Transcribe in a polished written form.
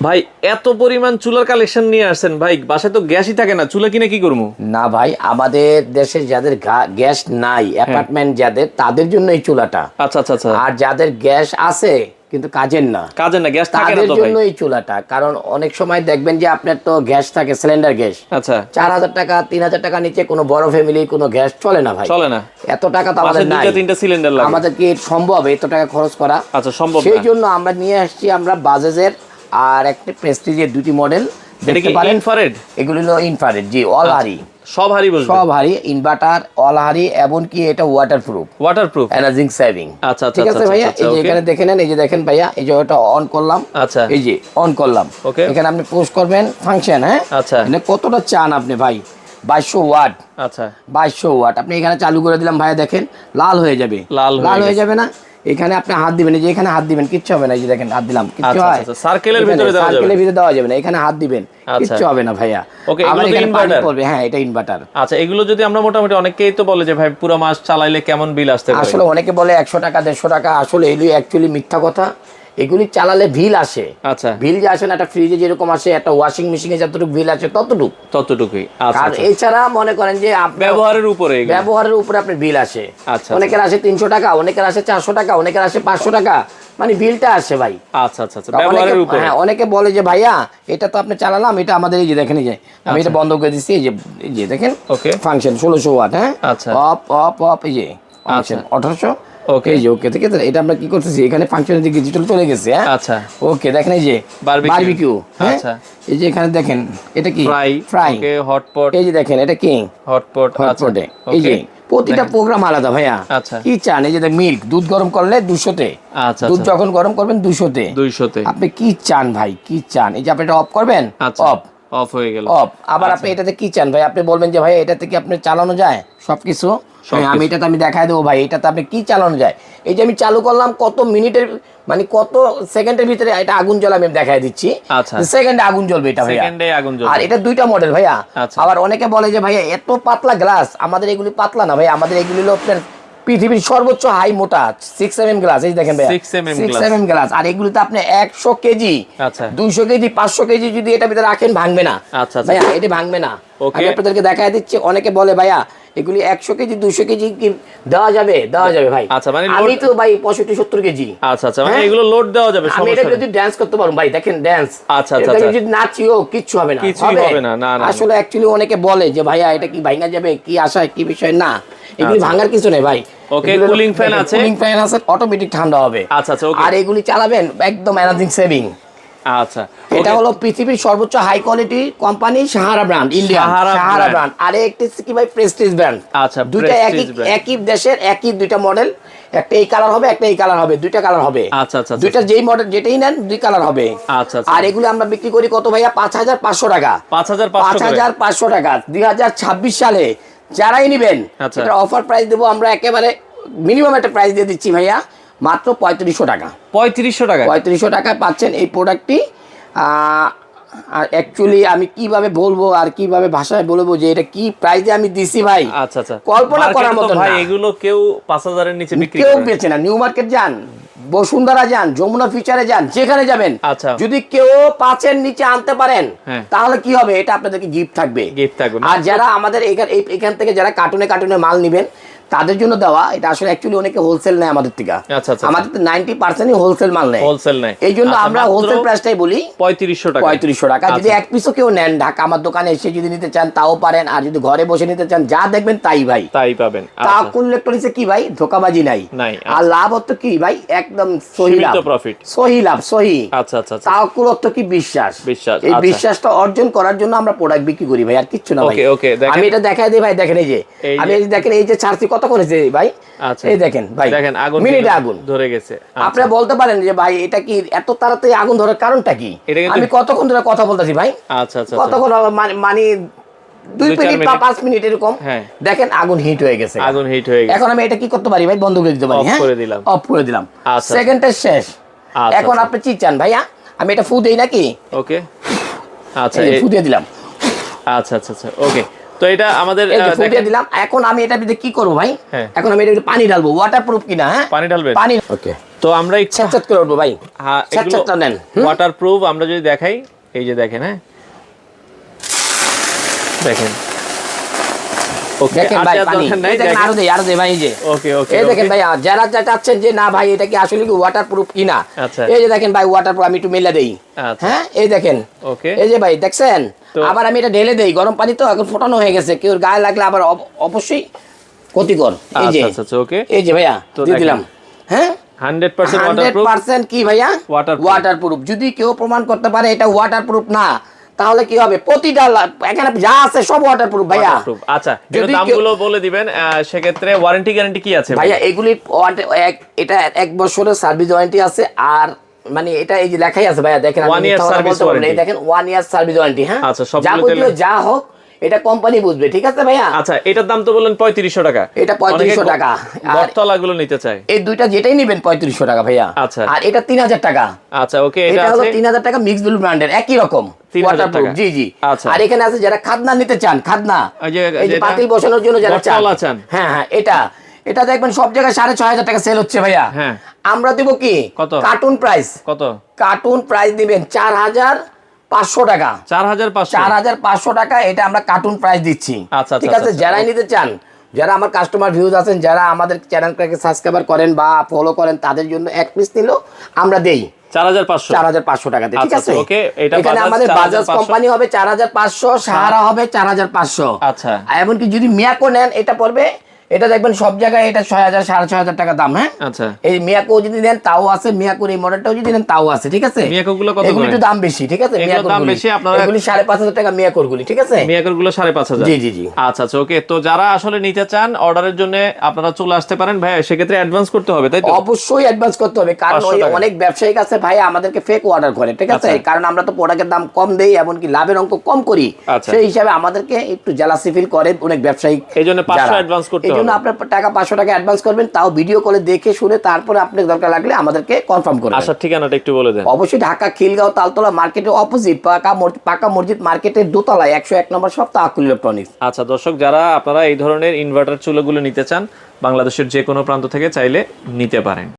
ভাই এত পরিমাণ চুলার কালেকশন নিয়ে আসছেন ভাই, বাসায় তো গ্যাসই থাকে না, চুলা কিনে কি করবো? না ভাই, আমাদের দেশে যাদের গ্যাস নাই, অ্যাপার্টমেন্ট যাদের, তাদের জন্য এই চুলাটা। আচ্ছা আচ্ছা আচ্ছা। আর যাদের গ্যাস আছে কিন্তু কাজের না, গ্যাস থাকে না তাদের তো ভাই। জন্য এই চুলাটা। কারণ অনেক সময় দেখবেন যে আপনার তো গ্যাস থাকে, সিলিন্ডার গ্যাস, আচ্ছা 4000 টাকা 3000 টাকা নিচে কোনো বড় ফ্যামিলি কোনো গ্যাস চলে না ভাই, চলে না। এত টাকা তো আমাদের নাই, দুইটা তিনটা সিলিন্ডার লাগে। আমাদের কি সম্ভব এত টাকা খরচ করা? আচ্ছা সম্ভব সেই না। জন্য আমরা নিয়ে আসছি আমরা বাজাজের আর একটা প্রেস্টিজের দুটি মডেল। এটা কি ইনফ্রারেড? এগুলো হলো ইনফ্রারেড, জি, অল হারি, সব হারি বসবে, সব হারি, ইনভার্টার, অল হারি, এবং কি এটা ওয়াটারপ্রুফ, এনার্জি সেভিং। আচ্ছা ঠিক আছে ভাইয়া, এই যে এখানে দেখে নেন, এই যে দেখেন ভাইয়া, এই যে ওটা অন করলাম, আচ্ছা এই যে অন করলাম, এখানে আপনি পুশ করবেন ফাংশন, হ্যাঁ আচ্ছা, মানে কতটা চান আপনি ভাই, 2200 ওয়াট, আচ্ছা 2200 ওয়াট আপনি এখানে চালু করে দিলাম ভাইয়া, দেখেন লাল হয়ে যাবে, লাল হয়ে যাবে না? এখানে আপনি হাত দিবেন, এই যে এখানে হাত দিবেন, কিচ্ছু হবে না, এই যে দেখেন হাত দিলাম, কিচ্ছু হয় সার্কেলের ভিতরে দেওয়া যাবে না, এখানে হাত দিবেন, কিচ্ছু হবে না ভাইয়া। আবার এখানে পানি পড়বে, হ্যাঁ এটা ইনভার্টার। আচ্ছা, এগুলো যদি আমরা মোটামুটি, অনেকেই তো বলে যে ভাই পুরো মাস চালাইলে কেমন বিল আসতে পারে, আসলে অনেকে বলে 100 টাকা 150 টাকা, আসলে এগুলি অ্যাকচুয়ালি মিথ্যা কথা। এগুলি চালালে বিল আসে, আচ্ছা বিল যে আসে না, একটা ফ্রিজে যেরকম আসে, একটা ওয়াশিং মেশিনে যতটুকু বিল আসে ততটুকুই। আর এছাড়া মনে করেন যে ব্যবহারের উপরে আপনার বিল আসে। অনেকের আসে 300 টাকা, অনেকের আসে 400 টাকা, অনেকের আসে 500 টাকা, মানে বিলটা আসে ভাই। আচ্ছা আচ্ছা, ব্যবহারের উপরে। হ্যাঁ, অনেকে বলে যে ভাইয়া এটা তো আপনি চালালাম, এটা আমাদের এই যে দেখেন, এই যে আমি এটা বন্ধ করে দিচ্ছি, এই যে দেখেন ফাংশন 1600 ওয়াট, হ্যাঁ অফ অফ অফ, এই যে ফাংশন 1800। ওকে, এই যে ওকে, ঠিক আছে। এটা আমরা কি করতেছি, এখানে ফাংশনের দিকে ডিজিটাল চলে গেছে, হ্যাঁ আচ্ছা ওকে। দেখেন এই যে বারবিকিউ, আচ্ছা এই যে এখানে দেখেন এটা কি ফ্রাই, ওকে হটপট, এই যে দেখেন এটা কি হটপটে, এই যে প্রতিটা প্রোগ্রাম আলাদা ভাইয়া। কি চান, এই যে মিল্ক, দুধ গরম করলে 200 তে, আচ্ছা দুধ যখন গরম করবেন 200 তে, আপনি কি চান ভাই, কি চান? এই যে আপনি এটা অফ করবেন, অফ হয়ে গেল, অফ। আবার আপনি এটাতে কি চান ভাই, আপনি বলবেন যে ভাই এটাতে কি আপনি চালানো যায় সবকিছু? আমি এটাতে আমি দেখাই দেবো ভাই, এটাতে আপনি কি চালানো যায়। এই যে আমি চালু করলাম, কত মিনিটের মানে কত সেকেন্ডের ভিতরে এটা আগুন জ্বলে আমি দেখাই দিচ্ছি, সেকেন্ডে আগুন জ্বলবে এটা ভাইয়া। আর এটা দুইটা মডেল ভাইয়া। আবার অনেকে বলে যে ভাইয়া এত পাতলা গ্লাস, আমাদের এগুলি পাতলা না ভাই, আমাদের এগুলি হলো আপনার পৃথিবীর সর্বোচ্চ হাই মোটা 6mm গ্লাস, এই দেখেন ভাইয়া 6mm গ্লাস। আর এগুলিতে আপনি 100 কেজি, 200 কেজি, 500 কেজি যদি এটা ভিতরে রাখেন ভাঙবে না ভাইয়া, এটা ভাঙবে না। আমি আপনাদেরকে দেখাই দিচ্ছি। অনেকে বলে ভাইয়া এগুলি 100 কেজি 200 কেজি কি দেওয়া যাবে ভাই। আচ্ছা, মানে আমি তো ভাই 65-70 কেজি। আচ্ছা আচ্ছা, মানে এগুলো লোড দেওয়া যাবে, আমি এটা যদি ডান্স করতে পারবো ভাই, দেখেন ডান্স। আচ্ছা আচ্ছা, যদি নাচিও কিচ্ছু হবে না, হবে না। আসলে অ্যাকচুয়ালি অনেকে বলে যে ভাইয়া এটা কি ভাঙা যাবে, কি আশা কি বিষয়, না এগুলি ভাঙার কিছু নেই ভাই। ওকে, কুলিং ফ্যান আছে, অটোমেটিক ঠান্ডা হবে। আচ্ছা আচ্ছা, আর এগুলি চালাবেন একদম এনার্জি সেভিং। আচ্ছা, এটা হলো পৃথিবীর সর্বোচ্চ high quality company, Sahara brand, Indian Sahara brand. আর একটা কি ভাই প্রেস্টিজ ব্র্যান্ড। আচ্ছা, দুইটা একই দেশের একই দুইটা মডেল, একটা এই কালার হবে, একটা এই কালার হবে, দুইটা কালার হবে। আচ্ছা আচ্ছা, দুইটা যেই মডেল যেটাই নেন দুই কালার হবে। আচ্ছা, আর এগুলো আমরা বিক্রি করি কত ভাইয়া? 5500 টাকা, 5500 টাকা 2026 সালে যারাই নেবেন, এটা অফার প্রাইস দেবো আমরা, একেবারে মিনিমাম একটা প্রাইস দিয়ে দিচ্ছি ভাইয়া, মাত্র 3500 টাকা। 3500 টাকায় পাচ্ছেন এই প্রোডাক্টটি। আর অ্যাকচুয়ালি আমি কিভাবে বলবো আর কিভাবে ভাষায় বলবো যে এটা কি প্রাইসে আমি দিছি ভাই, আচ্ছা আচ্ছা, কল্পনা করার মতো না। এগুলো কেউ 5000 এর নিচে বিক্রি করে, কেউ বেচে না। নিউ মার্কেট যান, বসুন্ধরা যান, যমুনা ফিউচারে যান, যেখানে যাবেন, যদি কেউ 5 এর নিচে আনতে পারেন তাহলে কি হবে, এটা আপনাদেরকে গিফট থাকবে। আর যারা আমাদের এখান থেকে যারা কার্টুনে মাল নেবেন তাদের জন্য দেওয়া, এটা আসলে অ্যাকচুয়ালি অনেকে হোলসেল নেয় আমাদের থেকে। আমাদের তো 90% হোলসেল মাল নেয়, এই জন্য আমরা হোলসেল প্রাইসটাই বলি 3500 টাকা। যদি এক পিসও কেউ নেন, ঢাকা আমার দোকানে এসে যদি নিতে চান তাও পারেন, আর যদি ঘরে বসে নিতে চান যা দেখবেন তাই ভাই, তাই পাবেন। তাকুল ইলেকট্রনিক্সে কি ভাই ধোকাবাজি নাই, আর লাভ হতো কি ভাই, একদম সহি লাভ, সহি। আচ্ছা আচ্ছা, তাকুল হতো কি বিশ্বাস। এই বিশ্বাসটা অর্জন করার জন্য আমরা প্রোডাক্ট বিক্রি করি ভাই, আর কিচ্ছু না ভাই। আমি এটা দেখাই দিই ভাই, দেখেন এই যে আমি দেখেন এই যে ছাড়ছি কত করেছে ভাই। আচ্ছা, এই দেখেন ভাই, দেখেন আগুন, মিনিটে আগুন ধরে গেছে। আপনি বলতে পারেন যে ভাই এটা কি এত তাড়াতাড়ি আগুন ধরার কারণটা কি? আমি কতক্ষণ ধরে কথা বলতেছি ভাই। আচ্ছা আচ্ছা, কতক্ষণ মানে 2 মিনিট বা 5 মিনিট এরকম। দেখেন আগুন হিট হয়ে গেছে, এখন আমি এটা কি করতে পারি ভাই, বন্ধ করে দিতে পারি। হ্যাঁ, অফ করে দিলাম, সেকেন্ডটা শেষ। এখন আপনি কি চান ভাইয়া, আমি এটা ফু দেই নাকি? ওকে, আচ্ছা ফু দিয়ে দিলাম। আচ্ছা আচ্ছা আচ্ছা, ওকে। তো এটা আমাদের ফুটিয়ে দিলাম। এখন আমি এটা কি করব ভাই, এখন আমি এটা পানি ঢালবো, ওয়াটারপ্রুফ কিনা। হ্যাঁ, পানি ঢালবেন, পানি। ওকে, তো আমরা একটু ছাট করে উঠবো ভাই। হ্যাঁ, ছাটটা নেন। ওয়াটারপ্রুফ আমরা যদি দেখাই, এই যে দেখেন, হ্যাঁ দেখেন। ওকে, দেখেন ভাই পানি, এই দেখেন আরো দেই ভাই, এই যে ওকে ওকে, এই দেখেন ভাই, যারা চাচ্ছেন যে না ভাই এটা কি আসলে কি ওয়াটারপ্রুফ কিনা, আচ্ছা, এই যে দেখেন ভাই ওয়াটারপ্রুফ, আমি একটু মেলে দেই। আচ্ছা, হ্যাঁ এই দেখেন, ওকে, এই যে ভাই দেখছেন, আবার আমি এটা ঢেলে দেই, গরম পানি তো এখন ফোটানো হয়ে গেছে, কেউ গায়ে লাগলে আবার অবশ্যই ক্ষতিকর। এই যে আচ্ছা আচ্ছা, ওকে, এই যে ভাইয়া দিয়ে দিলাম। হ্যাঁ 100% ওয়াটারপ্রুফ, 100% কি ভাইয়া ওয়াটারপ্রুফ। যদি কেউ প্রমাণ করতে পারে এটা ওয়াটারপ্রুফ না, তাহলে কি হবে, প্রতিটা এখানে যা আছে সব ওয়াটারপ্রুফ ভাইয়া। আচ্ছা, যদি দামগুলো বলে দিবেন, সেক্ষেত্রে ওয়ারেন্টি গ্যারান্টি কি আছে ভাইয়া? এগুলি এটা 1 বছরের সার্ভিস ওয়ারেন্টি আছে, আর মানে এটা এই যে লেখাই আছে ভাইয়া, দেখেন 1 ইয়ার সার্ভিস ওয়ারেন্টি, এই দেখেন 1 ইয়ার সার্ভিস ওয়ারেন্টি। হ্যাঁ আচ্ছা, যাবতীয় যা হোক এটা কোম্পানি বুঝবে, ঠিক আছে ভাইয়া। আচ্ছা, এটার দাম তো বললেন 3500 টাকা, এটা 3500 টাকা। আর তলাগুলো নিতে চাই, এই দুইটা যেটাই নেবেন 3500 টাকা ভাইয়া। আচ্ছা, আর এটা 3000 টাকা। আচ্ছা, ওকে, এটা হলো 3000 টাকা মিক্স ব্লু ব্র্যান্ডের, একই রকম ওয়াটারপ্রুফ। জি জি। আচ্ছা, আর এখানে আছে যারা খাদনা নিতে চান, খাদনা এই যে পাতিল বসানোর জন্য যারা চান, হ্যাঁ হ্যাঁ, এটা দেখবেন সব জায়গায় 6500 টাকা সেল হচ্ছে ভাইয়া। হ্যাঁ, আমরা দিব কি কত কার্টুন প্রাইস, কত কার্টুন প্রাইস দিবেন 4500 টাকা, 4500 টাকা, এটা আমরা কার্টুন প্রাইস দিচ্ছি। আচ্ছা, ঠিক আছে, যারাই নিতে চান, যারা আমার কাস্টমার ভিউজ আছেন, যারা আমাদের চ্যানেলটাকে সাবস্ক্রাইব করেন বা ফলো করেন, তাদের জন্য এক পিস নিলেও আমরা দেই 4500 টাকাতে। ঠিক আছে, এখানে আমাদের বাজাজ কোম্পানি হবে 4500, সাহারা হবে 4500। আচ্ছা, এমনকি যদি মিয়াকো নেন এটা পড়বে, এটা দেখবেন সব জায়গায় এটা 6000 6500 টাকা দাম। হ্যাঁ আচ্ছা, এই মিয়াকো যদি নেন তাও আছে, মিয়াকোর এই মডেলটাও যদি নেন তাও আছে। ঠিক আছে, মিয়াকো গুলো কত? এগুলো একটু দাম বেশি। ঠিক আছে, মিয়াকোর দাম বেশি, আপনারা এগুলি 5500 টাকা মিয়াকোর গুলি। ঠিক আছে, মিয়াকোর গুলো 5500। জি জি জি। আচ্ছা আচ্ছা, ওকে। তো যারা আসলে নিতে চান অর্ডারের জন্য আপনারা চলে আসতে পারেন ভাই, সেক্ষেত্রে অ্যাডভান্স করতে হবে, তাই তো? অবশ্যই অ্যাডভান্স করতে হবে, কারণ অনেক ব্যবসায়িক আছে ভাই আমাদেরকে ফেক অর্ডার করে। ঠিক আছে, কারণ আমরা তো প্রোডাক্টের দাম কম দেই, এমনকি লাভের অঙ্ক কম করি, সেই হিসাবে আমাদেরকে একটু জেলাসি ফিল করে অনেক ব্যবসায়িক। এইজন্য 500 অ্যাডভান্স করতে হবে। এইজন্য আপনার 500 টাকা অ্যাডভান্স করবেন, তাও ভিডিও কলে দেখে শুনে, তারপরে আপনার দরকার লাগলে আমাদেরকে কনফার্ম করবেন। আচ্ছা, ঠিকানাটা একটু বলে দেন। অবশ্যই ঢাকা খিলগাঁও তালতলা মার্কেটের অপোজিট পাকা মসজিদ মার্কেটের দোতলায় 101 নম্বর শপ, তাওয়াক্কুল ইলেকট্রনিক্স। আচ্ছা দর্শক, যারা আপনারা এই ধরনের ইনভার্টার চুলাগুলো নিতে চান, বাংলাদেশের যে কোনো প্রান্ত থেকে চাইলে নিতে পারেন।